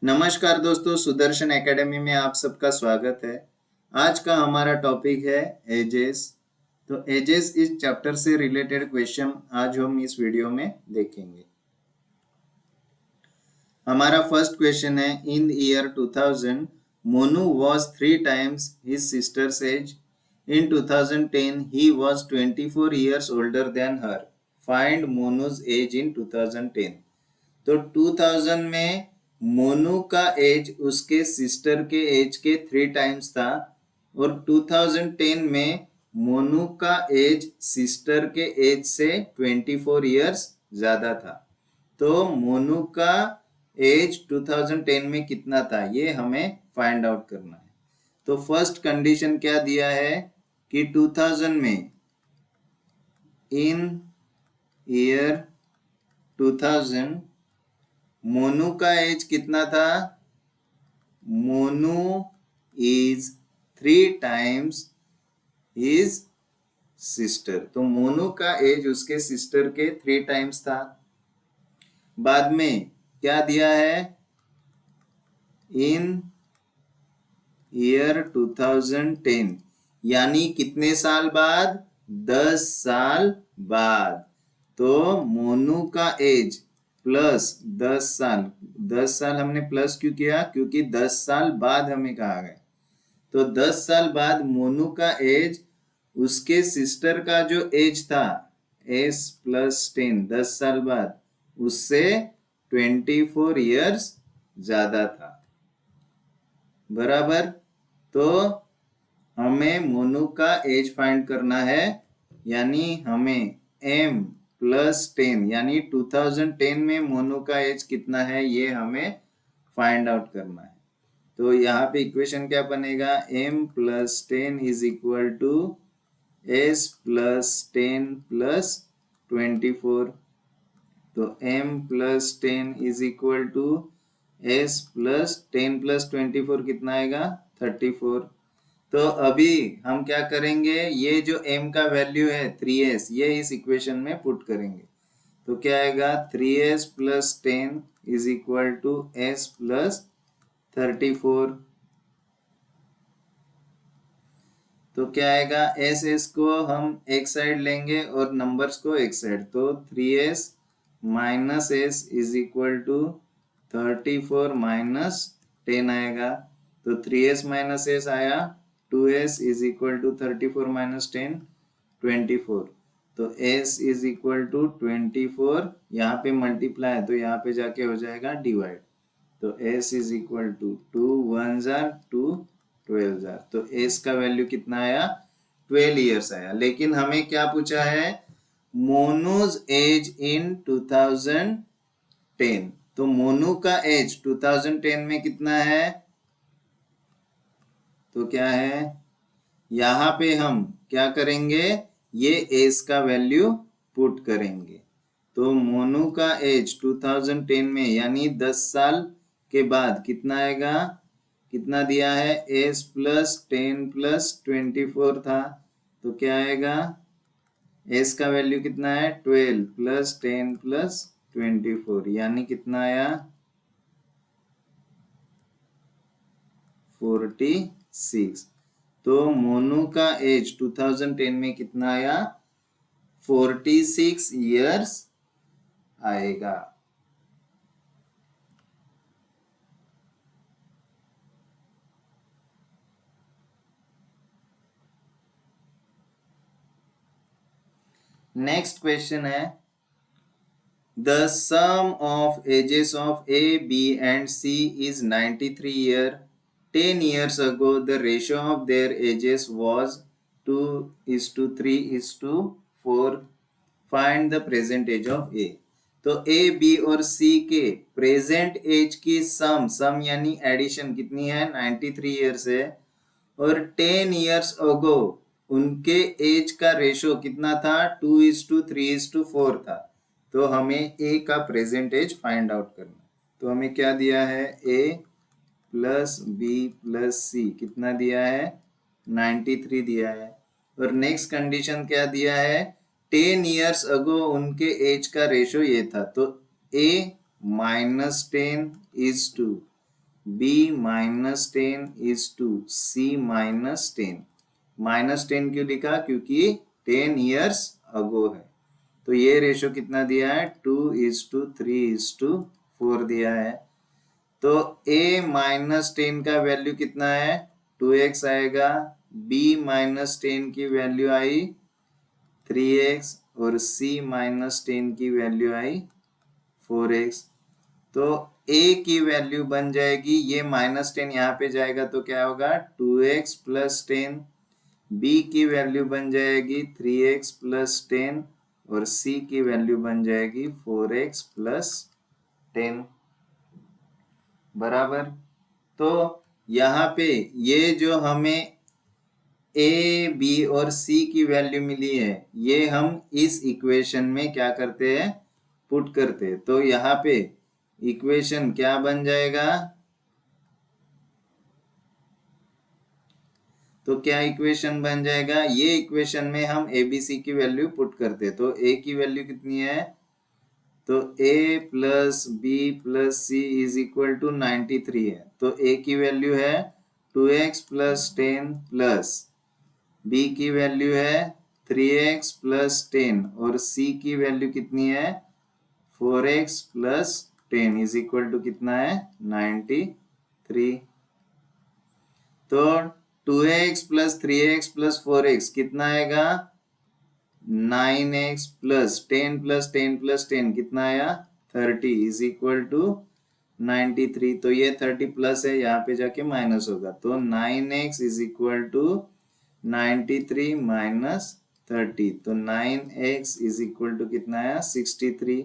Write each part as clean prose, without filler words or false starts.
नमस्कार दोस्तों, सुदर्शन एकेडमी में आप सबका स्वागत है। आज का हमारा टॉपिक है एजेस। तो एजेस इस चैप्टर से रिलेटेड क्वेश्चन आज हम इस वीडियो में देखेंगे। हमारा फर्स्ट क्वेश्चन है, इन year 2000 Monu was 3 times his sister's age. In 2010 he was 24 years older than her. Find मोनू's age in 2010। तो 2000 में मोनू का एज उसके सिस्टर के एज के 3 टाइम्स था और 2010 में मोनू का एज सिस्टर के एज से 24 इयर्स ज्यादा था। तो मोनू का एज 2010 में कितना था ये हमें फाइंड आउट करना है। तो फर्स्ट कंडीशन क्या दिया है कि 2000 में इन ईयर 2000 मोनू का एज कितना था। Monu is 3 times his sister. तो मोनू का एज उसके सिस्टर के 3 टाइम्स था। बाद में क्या दिया है, इन ईयर 2010 यानी कितने साल बाद, 10 साल बाद। तो मोनू का एज प्लस 10 साल, 10 साल हमने प्लस क्यों किया, क्योंकि 10 साल बाद हमें कहा गया। तो 10 साल बाद मोनू का एज उसके सिस्टर का जो एज था s प्लस 10, 10 साल बाद उससे 24 इयर्स ज्यादा था, बराबर। तो हमें मोनू का एज फाइंड करना है, यानी हमें m प्लस 10 यानी 2010 में मोनू का एज कितना है ये हमें फाइंड आउट करना है। तो यहाँ पे इक्वेशन क्या बनेगा, m plus 10 is equal to s plus 10 plus 24। तो m plus 10 is equal to s plus 10 plus 24 कितना आएगा, 34। तो अभी हम क्या करेंगे, ये जो m का वैल्यू है 3s ये इस इक्वेशन में पुट करेंगे। तो क्या आएगा, 3s plus 10 is equal to s plus 34। तो क्या आएगा, s को हम एक साइड लेंगे और नंबर्स को एक साइड। तो 3s minus s is equal to 34 minus 10 आएगा। तो 3s माइनस s आया, 2s is equal to 34 minus 10 24। तो s इज इक्वल टू 24, यहाँ पे मल्टीप्लाई है तो यहाँ पे जाके हो जाएगा डिवाइड। तो s इज इक्वल टू 2 1 जार 2 12 जार। तो s का वैल्यू कितना आया, 12 इयर्स आया। लेकिन हमें क्या पूछा है, मोनूज एज इन 2010। तो मोनू का एज 2010 में कितना है, तो क्या है, यहाँ पे हम क्या करेंगे, ये एज का वैल्यू पुट करेंगे। तो मोनू का एज 2010 में यानी 10 साल के बाद कितना आएगा, कितना दिया है, एस प्लस 10 प्लस 24 था। तो क्या आएगा, एस का वैल्यू कितना है, 12 प्लस 10 प्लस 24 यानी कितना आया, 46। तो मोनू का एज 2010 में कितना आया, 46 इयर्स आएगा। नेक्स्ट क्वेश्चन है, the sum of ages of A B and C is 93 year. 10 years ago the ratio of their ages was 2:3:4. Find the present age of A। तो A, B और C के present as की सम यानी addition कितनी है, 93 years है। और 10 years ago उनके एज का रेशो कितना था, 2:3:4 था। तो हमें A का प्रेजेंट एज फाइंड आउट करना। तो हमें क्या दिया है, A प्लस बी प्लस सी कितना दिया है, 93 दिया है। और नेक्स्ट कंडीशन क्या दिया है, 10 years अगो उनके एज का रेशो ये था। तो a -10 is to B minus 10 is to C minus 10। Minus 10 क्यों लिखा? क्योंकि 10 years ago है। तो ये रेशो कितना दिया है? 2:3:4 दिया है। तो a माइनस 10 का वैल्यू कितना है? 2x आएगा। b माइनस 10 की वैल्यू आई 3x और c माइनस 10 की वैल्यू आई 4x। तो a की वैल्यू बन जाएगी, ये माइनस 10 यहाँ पे जाएगा तो क्या होगा? 2x plus 10। b की वैल्यू बन जाएगी 3x प्लस 10 और c की वैल्यू बन जाएगी 4x प्लस 10 बराबर। तो यहाँ पे ये जो हमें ए बी और सी की वैल्यू मिली है, ये हम इस इक्वेशन में क्या करते हैं? पुट करते हैं। तो यहाँ पे इक्वेशन क्या बन जाएगा? तो क्या इक्वेशन बन जाएगा? ये इक्वेशन में हम ए बी सी की वैल्यू पुट करते हैं। तो ए की वैल्यू कितनी है? तो a plus B plus C is equal to 93 है। तो a की वैल्यू है 2x प्लस 10 प्लस b की वैल्यू है 3x प्लस 10 और c की वैल्यू कितनी है? 4x plus 10 is equal to कितना है? 93। तो 2x plus 3x plus 4x कितना आएगा? 9x प्लस 10 प्लस 10 प्लस 10 कितना आया? 30 इज इक्वल टू 93। तो ये 30 प्लस है, यहाँ पे जाके माइनस होगा। तो 9x is equal to 93 minus 30। तो 9x इज इक्वल टू कितना आया? 63।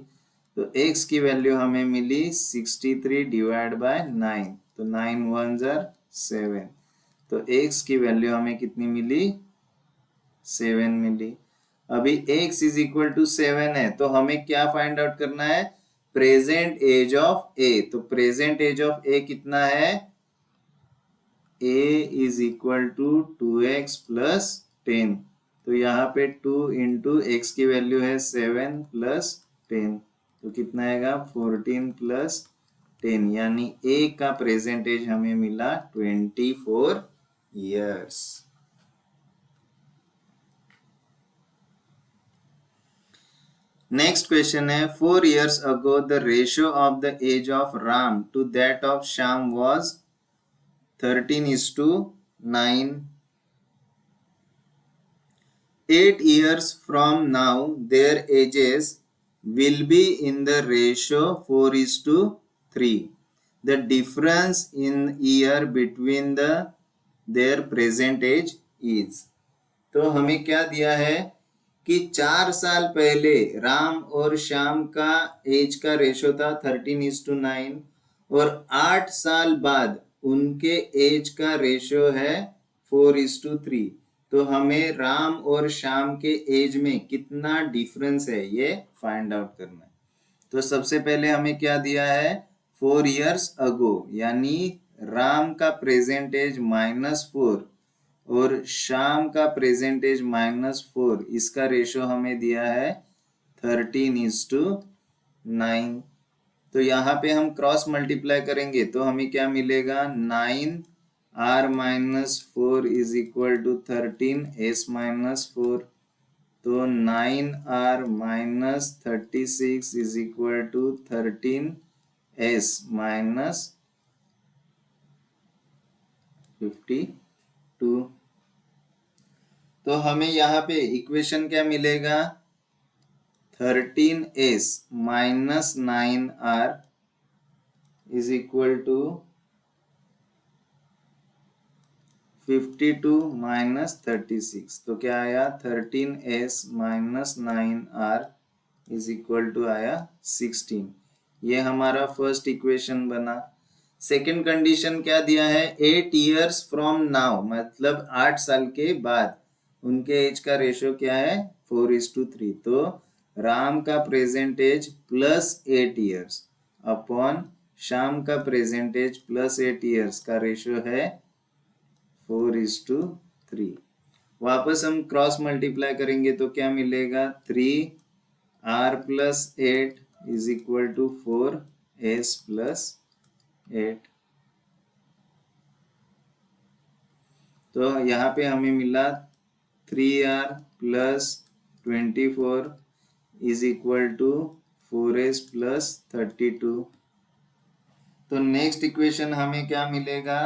तो x की वैल्यू हमें मिली 63 डिवाइड बाय 9। तो 9 1 7। तो x की वैल्यू हमें कितनी मिली? 7 मिली। अभी x इज इक्वल टू 7 है तो हमें क्या फाइंड आउट करना है? Present age of a। तो प्रेजेंट एज ऑफ a कितना है? a is equal to 2x plus 10। तो यहाँ पे 2 इंटू एक्स की वैल्यू है 7 प्लस 10। तो कितना आएगा? 14 प्लस 10, यानी a का प्रेजेंट एज हमें मिला 24 years। नेक्स्ट क्वेश्चन है 4 years ago the ratio of the age of Ram to that of Shyam was 13:9। 8 years from now their ages will be in the ratio 4:3। The difference in year between their present age is। तो हमें क्या दिया है कि 4 साल पहले राम और श्याम का एज का रेशो था 13:9 और 8 साल बाद उनके एज का रेशो है 4:3। तो हमें राम और श्याम के एज में कितना डिफरेंस है ये फाइंड आउट करना है। तो सबसे पहले हमें क्या दिया है? 4 years ago, यानी राम का प्रेजेंट एज -4 और शाम का प्रेजेंट एज -4, इसका रेशो हमें दिया है 13:9। तो यहाँ पे हम क्रॉस मल्टीप्लाई करेंगे तो हमें क्या मिलेगा? 9r-4 is equal to 13s-4। तो 9r-36 is equal to 13s-52। तो हमें यहाँ पे इक्वेशन क्या मिलेगा? 13s minus 9r is equal to 52 minus 36। तो क्या आया? 13s minus 9r is equal to आया 16। ये हमारा फर्स्ट इक्वेशन बना। सेकंड कंडीशन क्या दिया है? 8 years फ्रॉम नाउ, मतलब 8 साल के बाद उनके एज का रेशो क्या है? 4:3। तो राम का present age plus 8 years upon Shyam का प्रेजेंट एज प्लस 8 years का रेशो है 4:3। वापस हम क्रॉस मल्टीप्लाई करेंगे तो क्या मिलेगा? 3r+8 is equal to 4s+8। तो यहाँ पे हमें मिला 3r plus 24 is equal to 4s plus 32। तो नेक्स्ट इक्वेशन हमें क्या मिलेगा,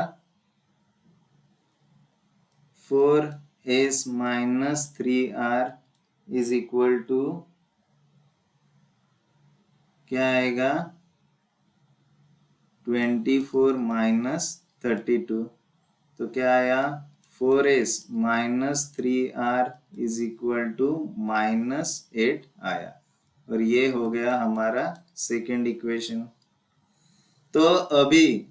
4s minus 3r is equal to क्या आएगा, 24 माइनस 32। तो क्या आया, 4s minus 3r is equal to minus 8 आया। और ये हो गया हमारा सेकेंड इक्वेशन। तो अभी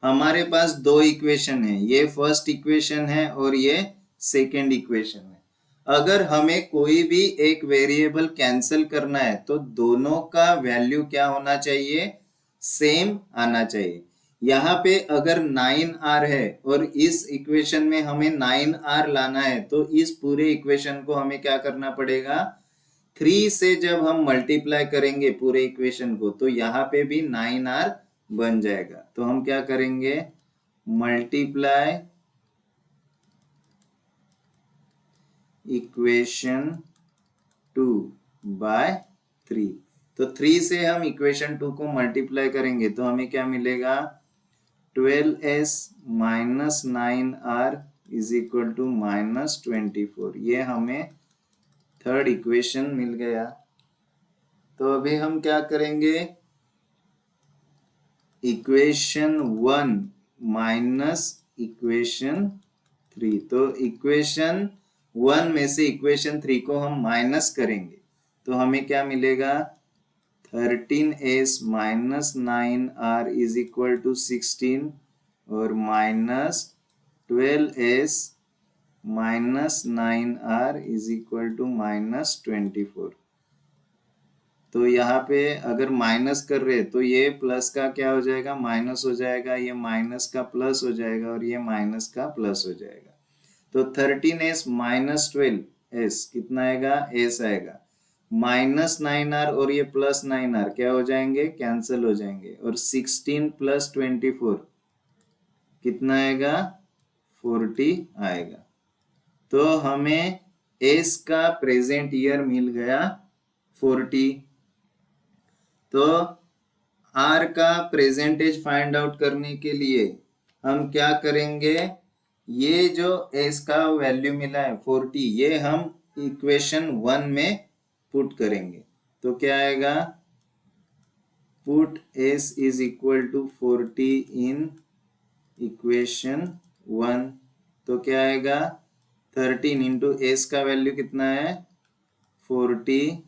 हमारे पास दो इक्वेशन है, ये फर्स्ट इक्वेशन है और ये सेकेंड इक्वेशन है। अगर हमें कोई भी एक वेरिएबल कैंसिल करना है तो दोनों का वैल्यू क्या होना चाहिए, सेम आना चाहिए। यहाँ पे अगर 9r है और इस इक्वेशन में हमें 9r लाना है तो इस पूरे इक्वेशन को हमें क्या करना पड़ेगा, 3 से जब हम मल्टीप्लाई करेंगे पूरे इक्वेशन को तो यहाँ पे भी 9r बन जाएगा। तो हम क्या करेंगे, मल्टीप्लाई इक्वेशन 2 बाय 3। तो 3 से हम इक्वेशन 2 को मल्टीप्लाई करेंगे तो हमें क्या मिलेगा, 12s minus 9r is equal to minus 24। ये हमें थर्ड इक्वेशन मिल गया। तो अभी हम क्या करेंगे, इक्वेशन 1 माइनस इक्वेशन 3। तो इक्वेशन 1 में से इक्वेशन 3 को हम माइनस करेंगे तो हमें क्या मिलेगा, 13s minus 9r is equal to 16 और minus 12s minus 9r is equal to minus 24। तो यहाँ पे अगर माइनस कर रहे तो ये प्लस का क्या हो जाएगा, माइनस हो जाएगा, ये माइनस का प्लस हो जाएगा और ये माइनस का प्लस हो जाएगा। तो 13s माइनस 12s कितना आएगा, s आएगा। माइनस 9r और ये प्लस 9r क्या हो जाएंगे, कैंसिल हो जाएंगे। और 16 प्लस 24 कितना आएगा, 40 आएगा। तो हमें s का प्रेजेंट ईयर मिल गया 40। तो r का प्रेजेंटेज फाइंड आउट करने के लिए हम क्या करेंगे, ये जो s का वैल्यू मिला है 40 ये हम इक्वेशन 1 में पुट करेंगे। तो क्या आएगा, put s is equal to 40 in equation 1। तो क्या आएगा, 13 इंटू s का वैल्यू कितना है, 40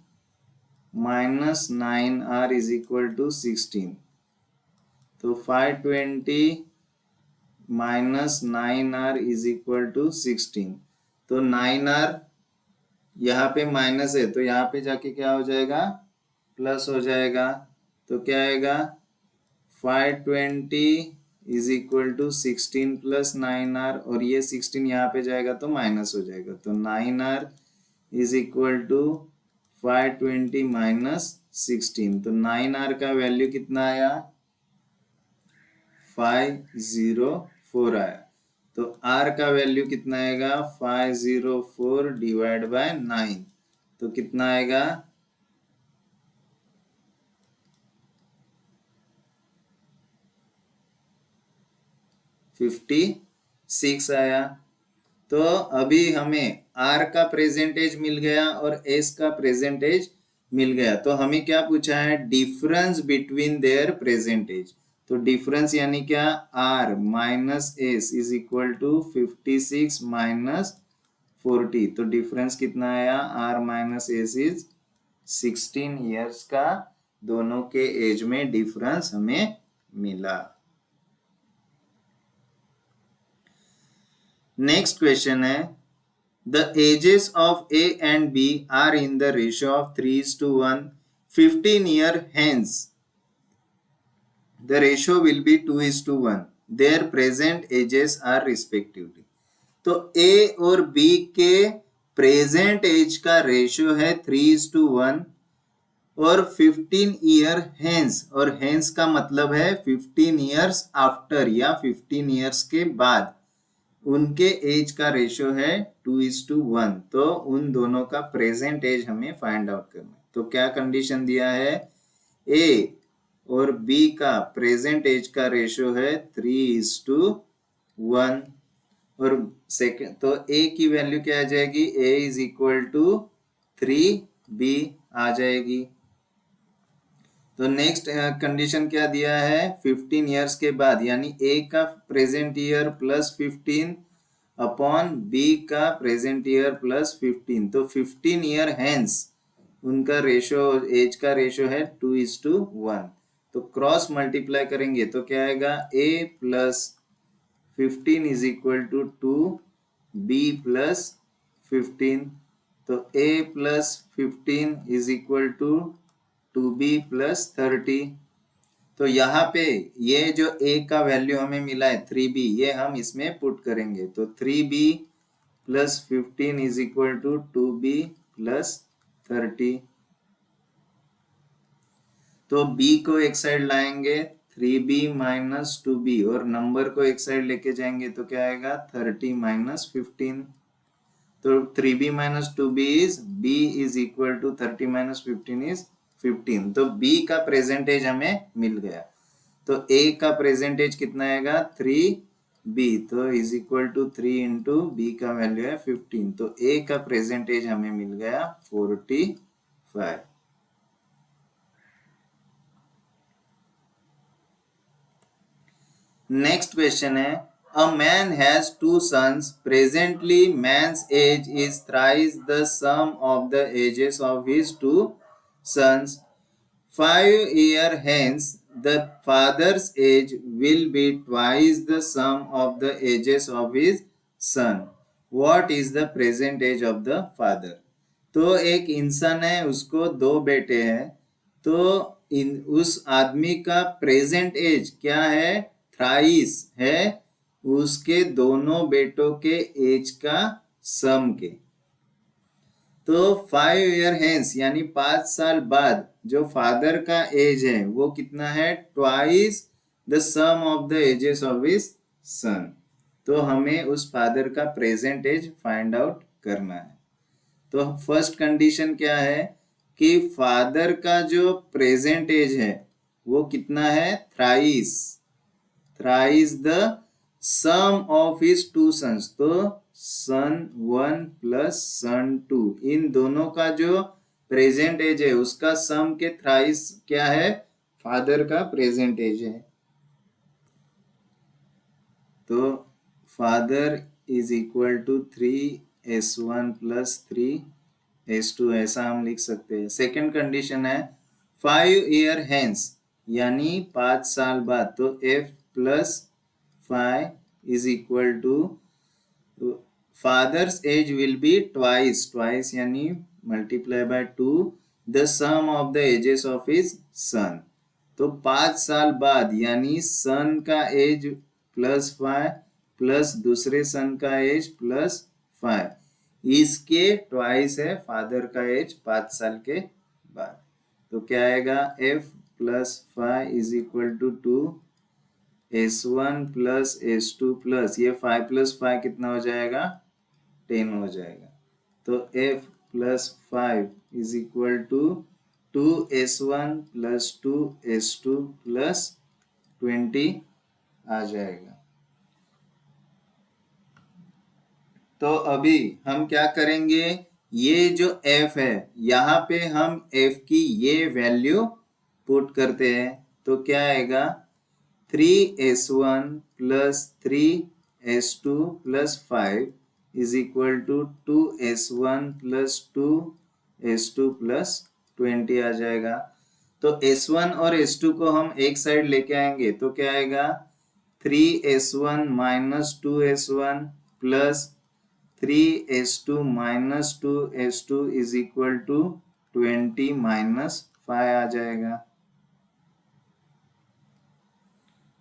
minus 9r is equal to 16। तो 520 minus 9r is equal to 16। तो 9r यहाँ पे माइनस है तो यहाँ पे जाके क्या हो जाएगा, प्लस हो जाएगा। तो क्या आएगा, 520 is equal to 16 plus 9r और ये 16 यहाँ पे जाएगा तो माइनस हो जाएगा। तो 9r is equal to 520 minus 16। तो 9r का वैल्यू कितना आया, 504 आया। तो r का वैल्यू कितना आएगा, 504 डिवाइड बाय 9। तो कितना आएगा, 56 आया। तो अभी हमें r का प्रेजेंटेज मिल गया और s का प्रेजेंटेज मिल गया। तो हमें क्या पूछा है, डिफरेंस बिटवीन देयर प्रेजेंटेज। तो डिफरेंस यानी क्या, r minus S is equal to 56 minus 40। तो डिफरेंस कितना आया, r minus S is 16 years का दोनों के एज में डिफरेंस हमें मिला। नेक्स्ट क्वेश्चन है, the ages of A and B are in the ratio of 3:1. 15 years hence, the ratio will be 2:1. Their present ages are respectively. तो A और B के प्रेजेंट एज का रेशियो है 3:1 और 15 ईयर हेंस, और hence का मतलब है 15 ईयर्स आफ्टर या 15 ईयर्स के बाद उनके एज का रेशियो है 2:1, तो उन दोनों का प्रेजेंट एज हमें फाइंड आउट करना है। तो क्या कंडीशन दिया है, ए और बी का प्रेजेंट एज का रेशियो है 3:1, और सेकेंड तो ए की वैल्यू क्या आ जाएगी, ए इज इक्वल टू 3b आ जाएगी। तो नेक्स्ट कंडीशन क्या दिया है, 15 ईयर्स के बाद, यानी ए का present year plus 15 upon B का प्रेजेंट ईयर प्लस 15, तो 15 ईयर हेंस उनका रेशियो, एज का रेशियो है 2:1। तो क्रॉस मल्टीप्लाई करेंगे तो क्या आएगा, A plus 15 is equal to 2, B plus 15, तो A plus 15 is equal to 2b plus 30। तो यहाँ पे ये जो a का वैल्यू हमें मिला है 3b, ये हम इसमें पुट करेंगे, तो 3b plus 15 is equal to 2b plus 30। तो b को एक साइड लाएंगे 3b माइनस 2b, और नंबर को एक साइड लेके जाएंगे तो क्या आएगा 30 माइनस 15। तो 3b minus 2b is b is equal to 30 minus 15 is 15। तो b का प्रेजेंटेज हमें मिल गया। तो a का प्रेजेंटेज कितना आएगा 3b, तो is equal to 3 into B का वैल्यू है 15, तो a का प्रेजेंटेज हमें मिल गया 45। नेक्स्ट क्वेश्चन है, a man has 2 sons. Presently, man's age is thrice the sum of the ages of his 2 sons. 5 years hence, the father's age will be twice the sum of the ages of his son. What is the present age of the father? तो एक इंसान है, उसको 2 बेटे हैं, तो उस आदमी का प्रेजेंट एज क्या है, थ्राइस है उसके दोनों बेटों के एज का सम के। तो 5 ईयर हेंस यानी 5 साल बाद जो फादर का एज है वो कितना है, twice the sum of the ages of his son. तो हमें उस फादर का प्रेजेंट एज फाइंड आउट करना है। तो फर्स्ट कंडीशन क्या है कि फादर का जो प्रेजेंट एज है वो कितना है, thrice, thrice the sum of his 2 sons, तो सन 1 प्लस सन 2, इन दोनों का जो प्रेजेंट एज है उसका सम के थ्राइस क्या है, फादर का प्रेजेंट एज है। तो father is equal to 3s1 plus 3s2, ऐसा हम लिख सकते हैं। सेकेंड कंडीशन है 5 ईयर हेंस यानी 5 साल बाद, तो f plus 5 is equal to father's age will be twice, twice यानी multiply by 2 the sum of the ages of his son. तो 5 साल बाद यानी सन का एज प्लस 5 प्लस दूसरे सन का एज प्लस 5, इसके ट्वाइस है फादर का एज 5 साल के बाद। तो क्या आएगा, f plus 5 is equal to 2s1 plus s2 plus ये 5 प्लस 5 कितना हो जाएगा, 10 हो जाएगा। तो f plus 5 is equal to 2s1 plus 2s2 plus 20 आ जाएगा। तो अभी हम क्या करेंगे, ये जो f है यहाँ पे हम f की ये वैल्यू पुट करते हैं, तो क्या आएगा 3s1 plus 3s2 plus 5 is equal to 2s1 plus 2s2 plus 20 आ जाएगा। तो s1 और s2 को हम एक साइड लेके आएंगे तो क्या आएगा 3s1 minus 2s1 plus 3s2 minus 2s2 is equal to 20 minus 5 आ जाएगा।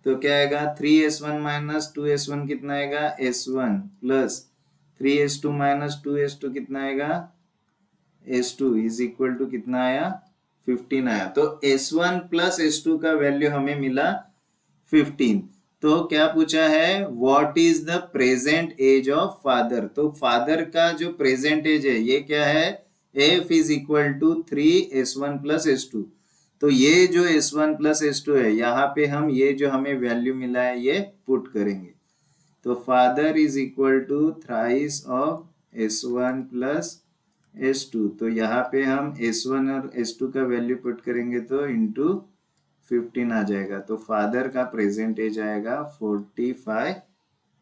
तो क्या आएगा 3s1 माइनस 2s1 कितना आएगा s1 plus 3s2 minus 2s2 कितना आएगा s2 इज इक्वल टू कितना आया 15 आया। तो s1 प्लस s2 का वैल्यू हमें मिला 15। तो क्या पूछा है, what is the present age of father. तो फादर का जो प्रेजेंट एज है ये क्या है, F is equal to 3s1 + s2। तो ये जो s1 + s2 है, यहाँ पे हम ये जो हमें वैल्यू मिला है ये पुट करेंगे। तो father is equal to thrice of s1 + s2। तो यहाँ पे हम s1 और s2 का वैल्यू पुट करेंगे तो इंटू 15 आ जाएगा। तो फादर का प्रेजेंट एज आएगा 45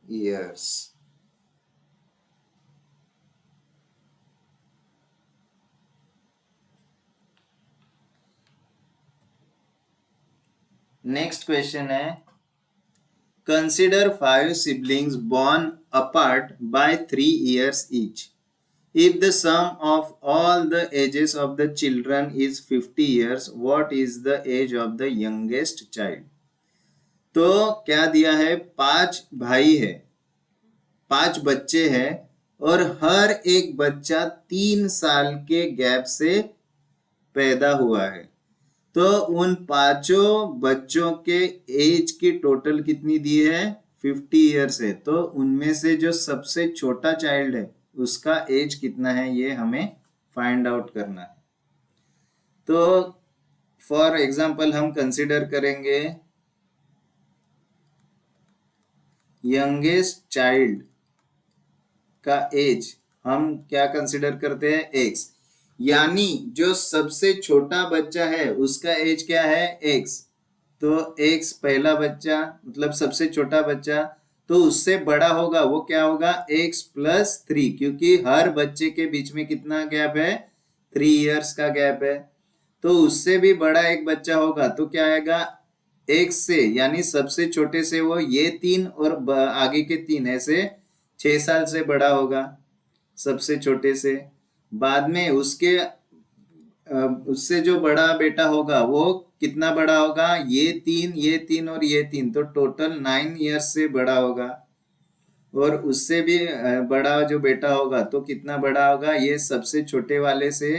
ईयर्स। नेक्स्ट क्वेश्चन है, consider 5 siblings born apart by 3 years each. If the sum of all the ages of the children is 50 years, what is the age of the youngest child? तो क्या दिया है, 5 भाई है, 5 बच्चे हैं और हर एक बच्चा 3 साल के गैप से पैदा हुआ है। तो उन पांचों बच्चों के एज की टोटल कितनी दी है, 50 ईयर्स है। तो उनमें से जो सबसे छोटा चाइल्ड है उसका एज कितना है ये हमें फाइंड आउट करना है। तो फॉर एग्जांपल हम कंसिडर करेंगे यंगेस्ट चाइल्ड का एज, हम क्या कंसिडर करते हैं, एक्स। यानी जो सबसे छोटा बच्चा है उसका एज क्या है, एक्स। तो एक्स पहला बच्चा मतलब सबसे छोटा बच्चा, तो उससे बड़ा होगा वो क्या होगा, x + 3, क्योंकि हर बच्चे के बीच में कितना गैप है, 3 इयर्स का गैप है। तो उससे भी बड़ा एक बच्चा होगा तो क्या आएगा, एक्स से यानी सबसे छोटे से वो ये 3 और आगे के 3 ऐसे 6 साल से बड़ा होगा सबसे छोटे से। बाद में उसके उससे जो बड़ा बेटा होगा वो कितना बड़ा होगा, ये तीन और ये 3, तो टोटल 9 इयर्स से बड़ा होगा। और उससे भी बड़ा जो बेटा होगा तो कितना बड़ा होगा, ये सबसे छोटे वाले से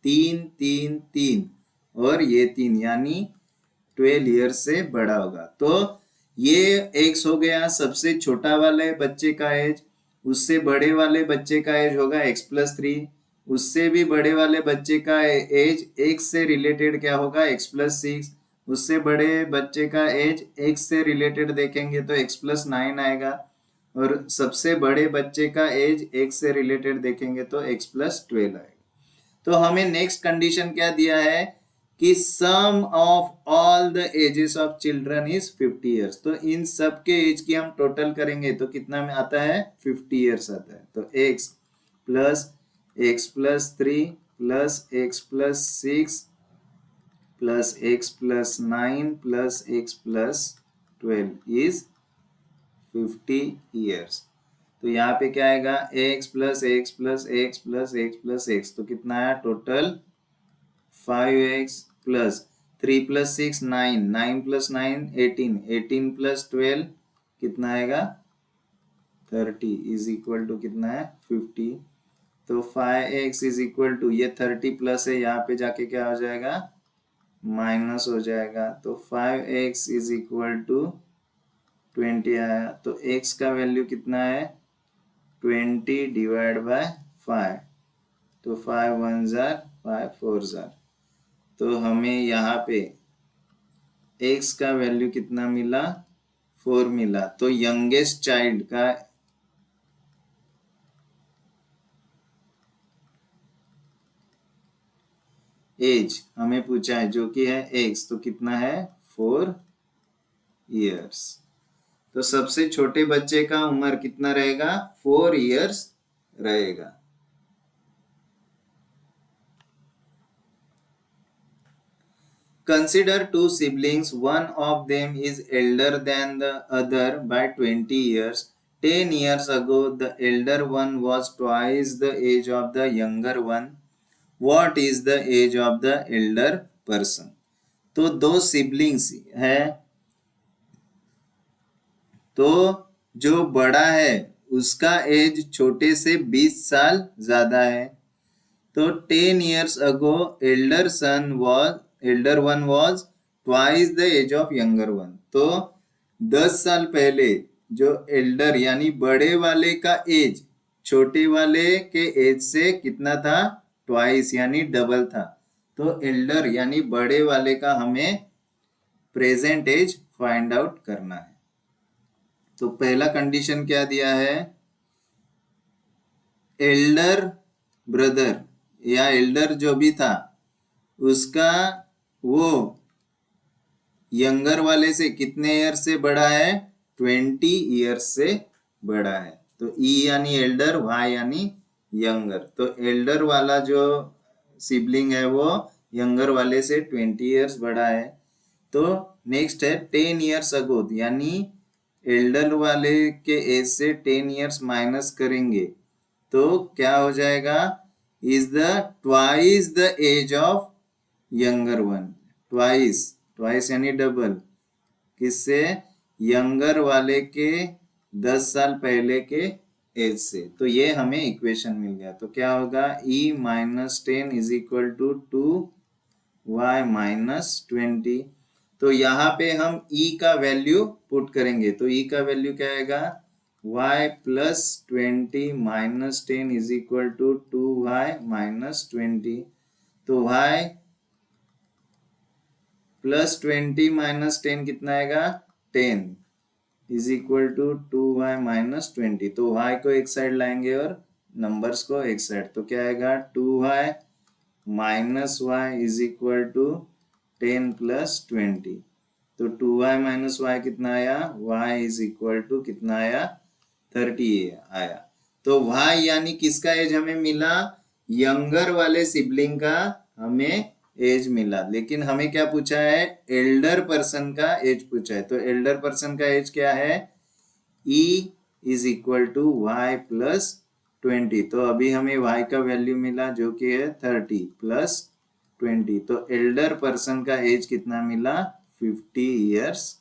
3 और ये 3 यानी 12 ईयर्स से बड़ा होगा। तो ये एक्स हो गया सबसे छोटा वाले बच्चे का एज। उससे बड़े वाले बच्चे का एज होगा x + 3। उससे भी बड़े वाले बच्चे का एज x से रिलेटेड क्या होगा, x + 6। उससे बड़े बच्चे का एज x से रिलेटेड देखेंगे तो x + 9 आएगा। और सबसे बड़े बच्चे का एज x से रिलेटेड देखेंगे तो x + 12 आएगा। तो हमें नेक्स्ट कंडीशन क्या दिया है कि sum of all the ages of children is 50 years. तो इन सब के एज की हम टोटल करेंगे तो कितना में आता है, 50 ईयर्स आता है। तो x + x + 3 + x + 6 + x + 9 + x + 12 is 50 years. तो यहाँ पे क्या आएगा, x + x + x + x + x, तो कितना आया टोटल 5x + 3 + 6 9, 9 + 9 18, 18 + 12 कितना आएगा 30 इज इक्वल टू कितना है 50। तो 5x इज इक्वल टू ये 30 प्लस है, यहाँ पे जाके क्या हो जाएगा माइनस हो जाएगा। तो 5x इज इक्वल टू 20 आया। तो x का वैल्यू कितना है 20 / 5। तो 5 1 जार 5 4 जार। तो हमें यहाँ पे x का वैल्यू कितना मिला 4 मिला। तो यंगेस्ट चाइल्ड का एज हमें पूछा है जो कि है x, तो कितना है 4 इयर्स। तो सबसे छोटे बच्चे का उम्र कितना रहेगा 4 इयर्स रहेगा। Consider 2 siblings, one of them is elder than the other by 20 years. 10 years ago, the elder one was twice the age of the younger one. What is the age of the elder person? तो 2 siblings है, तो जो बड़ा है उसका as छोटे से 20 साल ज्यादा है। तो 10 years ago elder one was twice the age of younger one। तो 10 साल पहले जो एल्डर यानी बड़े वाले का एज छोटे वाले के एज से कितना था, ट्वाइस यानी डबल था। तो एल्डर यानी बड़े वाले का हमें प्रेजेंट एज फाइंड आउट करना है। तो पहला कंडीशन क्या दिया है, एल्डर ब्रदर या एल्डर जो भी था उसका वो यंगर वाले से कितने ईयर से बड़ा है, 20 ईयर्स से बड़ा है। तो ई यानी एल्डर, वाई यानी यंगर। तो एल्डर वाला जो सिबलिंग है वो यंगर वाले से 20 ईयर्स बड़ा है। तो नेक्स्ट है 10 ईयर्स अगो, यानी एल्डर वाले के एज से 10 ईयर्स माइनस करेंगे तो क्या हो जाएगा, is the twice the age of younger one. Twice, twice यानी डबल, किससे, यंगर वाले के 10 साल पहले के एज से। तो ये हमें इक्वेशन मिल गया। तो क्या होगा, e minus 10 is equal to 2y minus 20। तो यहाँ पे हम e का वैल्यू पुट करेंगे। तो e का वैल्यू क्या आएगा, y plus 20 minus 10 is equal to 2y minus 20। तो y प्लस 20 माइनस 10 कितना आएगा, 10 is equal to 2y minus 20। तो y को एक साइड लाएंगे और नंबर्स को एक साइड। तो क्या आएगा, 2y minus Y is equal to 10 plus 20। तो 2y माइनस वाई कितना आया, y इज इक्वल टू कितना आया, 30 आया। तो y यानी किसका एज हमें मिला, यंगर वाले सिबलिंग का हमें एज मिला। लेकिन हमें क्या पूछा है, एल्डर पर्सन का एज पूछा है। तो एल्डर पर्सन का एज क्या है, e is equal to Y plus 20। तो अभी हमें y का वैल्यू मिला जो कि है 30 प्लस 20। तो एल्डर पर्सन का एज कितना मिला, 50 ईयर्स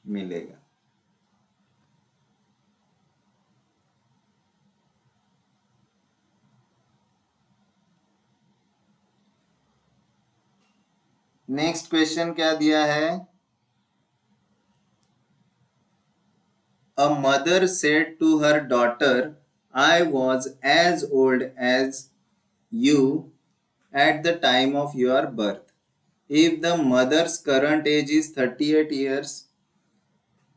मिलेगा। नेक्स्ट क्वेश्चन क्या दिया है, A mother said to her daughter, I was as old as you at the time of your birth. If the mother's current age is 38 years,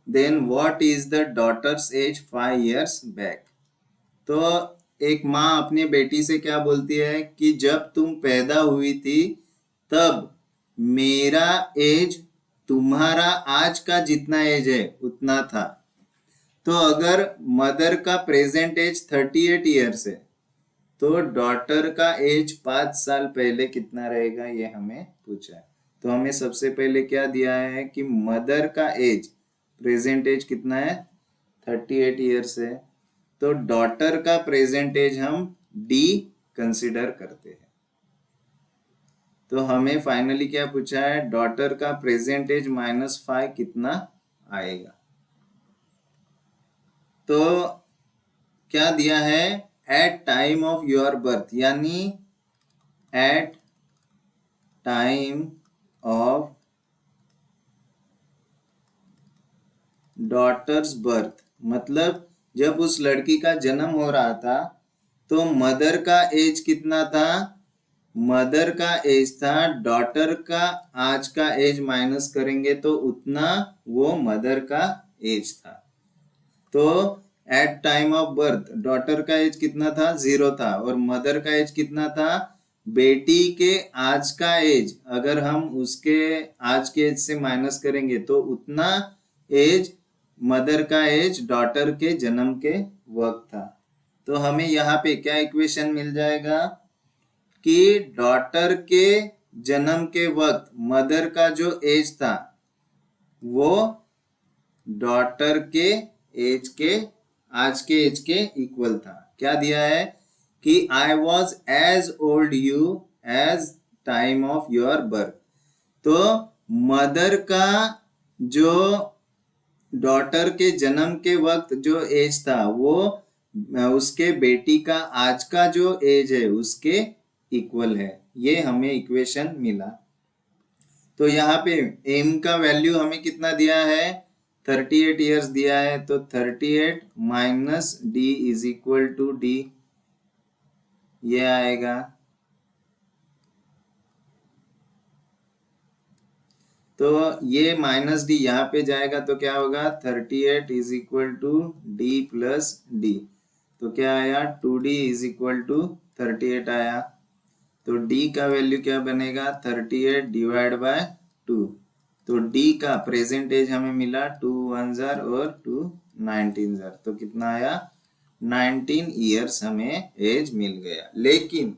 then what is the daughter's age 5 years back? तो एक माँ अपनी बेटी से क्या बोलती है कि जब तुम पैदा हुई थी तब मेरा एज तुम्हारा आज का जितना एज है उतना था। तो अगर मदर का प्रेजेंट एज 38 ईयर्स है तो डॉटर का एज 5 साल पहले कितना रहेगा, ये हमें पूछा है। तो हमें सबसे पहले क्या दिया है कि मदर का एज प्रेजेंट एज कितना है, 38 ईयर्स है। तो डॉटर का प्रेजेंट एज हम डी कंसिडर करते हैं। तो हमें फाइनली क्या पूछा है, डॉटर का प्रेजेंट एज -5 कितना आएगा। तो क्या दिया है, at time of your birth, यानी at time of daughter's birth, मतलब जब उस लड़की का जन्म हो रहा था तो मदर का एज कितना था, मदर का एज था, डॉटर का आज का एज माइनस करेंगे तो उतना वो मदर का एज था। तो at time of birth daughter का एज कितना था, 0 था, और मदर का एज कितना था, बेटी के आज का एज अगर हम उसके आज के एज से माइनस करेंगे तो उतना एज मदर का एज डॉटर के जन्म के वक्त था। तो हमें यहाँ पे क्या इक्वेशन मिल जाएगा कि डॉटर के जन्म के वक्त मदर का जो एज था वो डॉटर के एज के आज के एज के इक्वल था। क्या दिया है कि I was as old you as time of your birth. तो मदर का जो डॉटर के जन्म के वक्त जो एज था वो उसके बेटी का आज का जो एज है उसके इक्वल है। ये हमें इक्वेशन मिला। तो यहाँ पे m का वैल्यू हमें कितना दिया है, 38 ईयर्स दिया है, तो 38 minus D is equal to D, ये आएगा। तो ये माइनस डी यहाँ पे जाएगा तो क्या होगा, 38 is equal to D plus D, तो क्या आया, 2d इज इक्वल टू 38 आया। तो d का वैल्यू क्या बनेगा, 38 डिवाइड बाय 2। तो d का प्रेजेंट एज हमें मिला 2 1 जार और 2 19 जार, तो कितना आया, 19 ईयर्स हमें एज मिल गया। लेकिन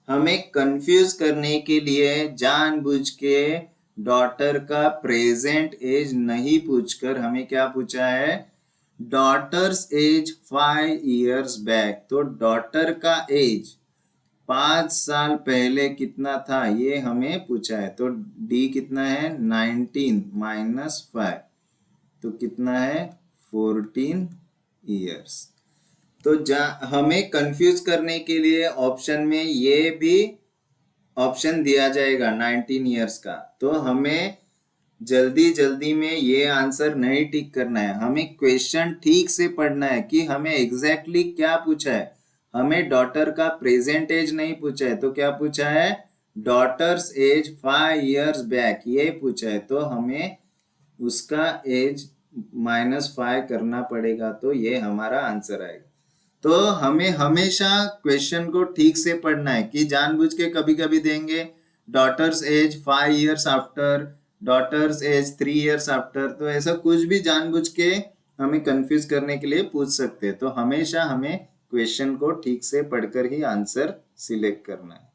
हमें कंफ्यूज करने के लिए जानबूझ के डॉटर का प्रेजेंट एज नहीं पूछकर हमें क्या पूछा है, डॉटर्स एज 5 ईयर्स बैक। तो डॉटर का एज 5 साल पहले कितना था ये हमें पूछा है। तो डी कितना है, 19 माइनस 5, तो कितना है, 14 ईयर्स। तो हमें कंफ्यूज करने के लिए ऑप्शन में ये भी ऑप्शन दिया जाएगा 19 ईयर्स का। तो हमें जल्दी जल्दी में ये आंसर नहीं टिक करना है, हमें क्वेश्चन ठीक से पढ़ना है कि हमें एग्जैक्टली क्या पूछा है। हमें डॉटर का प्रेजेंट एज नहीं पूछा है, तो क्या पूछा है, डॉटर्स एज 5 ईयर्स बैक, ये पूछा है। तो हमें उसका एज -5 करना पड़ेगा, तो ये हमारा आंसर आएगा। तो हमें हमेशा क्वेश्चन को ठीक से पढ़ना है कि जानबूझ के कभी कभी देंगे daughters as 5 years after, daughters as 3 years after, तो ऐसा कुछ भी जानबूझ के हमें कंफ्यूज करने के लिए पूछ सकते हैं। तो हमेशा हमें क्वेश्चन को ठीक से पढ़कर ही आंसर सिलेक्ट करना है।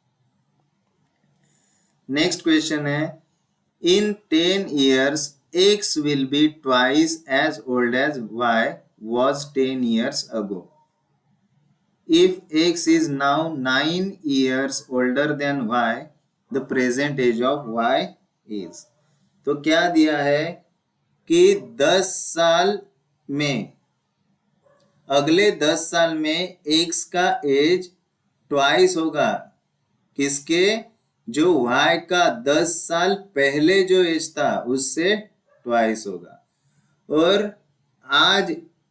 नेक्स्ट क्वेश्चन है, इन 10 years x will be twice as old as y was 10 years ago. If x is now 9 years older than y, the present age of y is. तो क्या दिया है कि 10 साल में, अगले 10 साल में x का एज ट्वाइस होगा, किसके, जो y का 10 साल पहले जो एज था उससे ट्वाइस होगा। और आज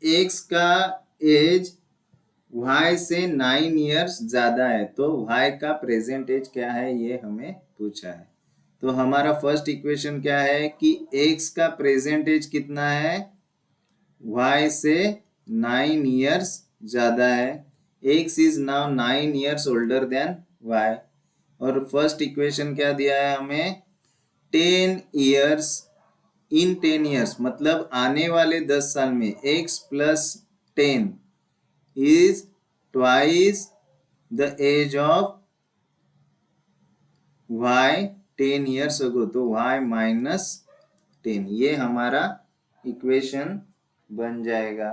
x का एज y से 9 ईयर्स ज्यादा है, तो y का प्रेजेंट एज क्या है ये हमें पूछा है। तो हमारा फर्स्ट इक्वेशन क्या है कि x का प्रेजेंट एज कितना है, y से 9 ईयर्स ज्यादा है, x is now 9 years older than y। और फर्स्ट इक्वेशन क्या दिया है हमें, 10 ईयर्स, इन 10 ईयर्स मतलब आने वाले 10 साल में x plus 10 is twice the age of y 10 years ago, तो y माइनस 10, ये हमारा इक्वेशन बन जाएगा,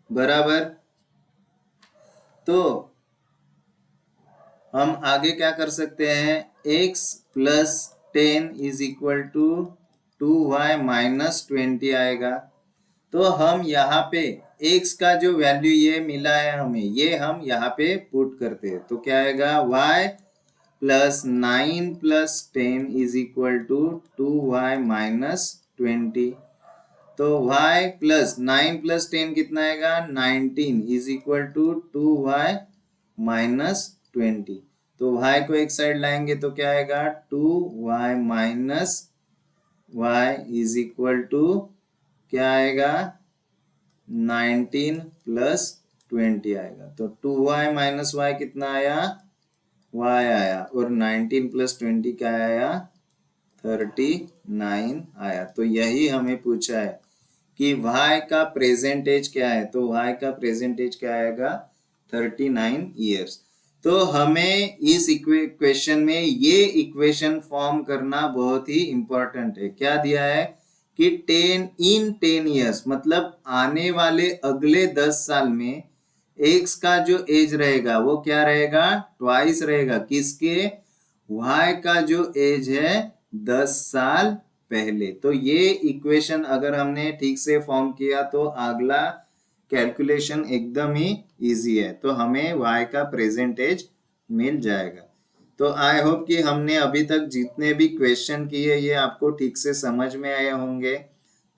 बराबर। तो हम आगे क्या कर सकते हैं, x plus 10 is equal to 2y minus 20 आएगा। तो हम यहाँ पे x का जो वैल्यू ये मिला है हमें, ये हम यहाँ पे पुट करते हैं, तो क्या आएगा, y plus 9 plus 10 is equal to 2y minus 20। तो y प्लस 9 प्लस 10 कितना आएगा, 19 is equal to 2y minus 20। तो y को एक साइड लाएंगे तो क्या आएगा, 2y minus y is equal to क्या आएगा, 19 प्लस 20 आएगा। तो 2y माइनस y कितना आया, y आया, और 19 प्लस 20 क्या आया, 39 आया। तो यही हमें पूछा है कि y का प्रेजेंट एज क्या है, तो y का प्रेजेंट एज क्या आएगा, 39 ईयर्स। तो हमें इस इक्वेशन में ये इक्वेशन फॉर्म करना बहुत ही इंपॉर्टेंट है। क्या दिया है कि 10 ईयर्स मतलब आने वाले अगले 10 साल में x का जो एज रहेगा वो क्या रहेगा, ट्वाइस रहेगा, किसके, y का जो एज है 10 साल पहले। तो ये इक्वेशन अगर हमने ठीक से फॉर्म किया तो अगला कैलकुलेशन एकदम ही इजी है, तो हमें y का प्रेजेंट एज मिल जाएगा। तो आई होप कि हमने अभी तक जितने भी क्वेश्चन किए ये आपको ठीक से समझ में आए होंगे।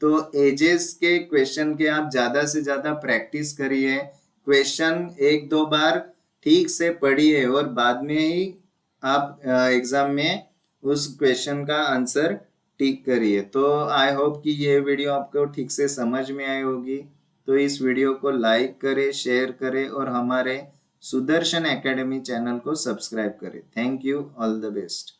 तो एजेस के क्वेश्चन के आप ज्यादा से ज्यादा प्रैक्टिस करिए, क्वेश्चन एक दो बार ठीक से पढ़िए और बाद में ही आप एग्जाम में उस क्वेश्चन का आंसर टिक करिए। तो आई होप कि ये वीडियो आपको ठीक से समझ में आई होगी। तो इस वीडियो को लाइक करें, शेयर करें और हमारे सुदर्शन एकेडमी चैनल को सब्सक्राइब करें। Thank you, all the best.